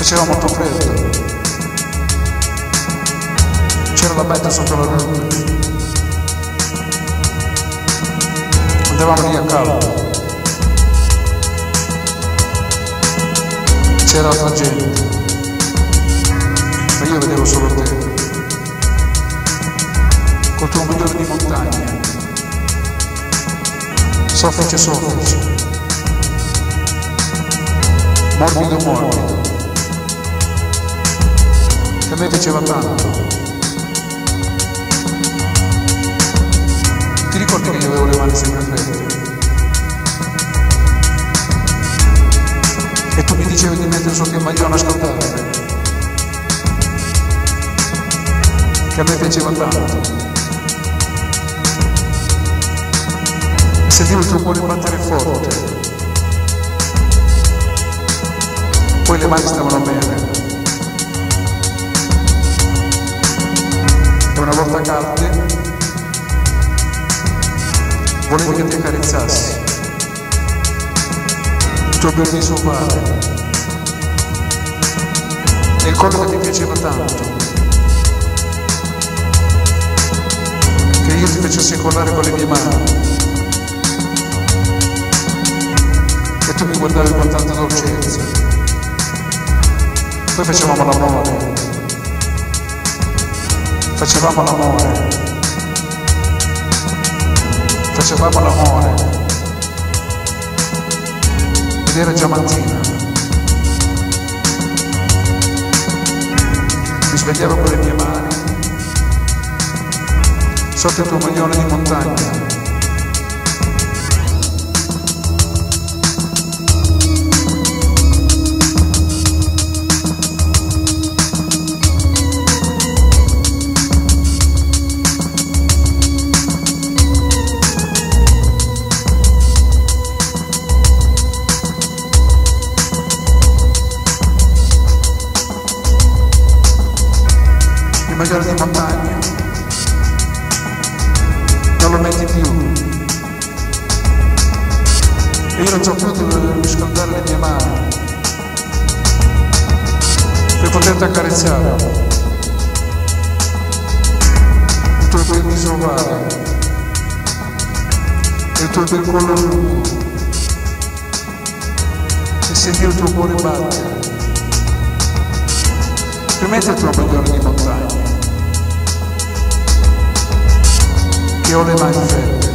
Faceva molto freddo, c'era la betta sotto la luna, andavamo lì a caldo, c'era altra gente, ma io vedevo solo te, col tuo moglione di montagna, soffice soffice, morbido morbido, che a me piaceva tanto. Ti ricordi che io avevo le mani sempre fredde? E tu mi dicevi di mettere sotto il maglione a ascoltare, che a me piaceva tanto. E sentivo il tuo cuore battere forte. Poi le mani stavano bene. E una volta calde, volevi che ti accarezzassi. Il tuo bel viso ovale. E il collo che ti piaceva tanto. Che io ti facessi collare con le mie mani. E tu mi guardavi con tanta dolcezza. Poi facevamo l'amore. Facevamo l'amore. Facevamo l'amore. Ed era già mattina. Mi svegliavo con le mie mani sotto il tuo maglione di montagna. Il maglione di montagna non lo metti più e io non so più di scaldare le mie mani per poterti accarezzare il tuo bel viso ovale e il tuo bel collo lungo e sentire il tuo cuore battere. Permetti il tuo maglione di montagna che ho le mani fredde.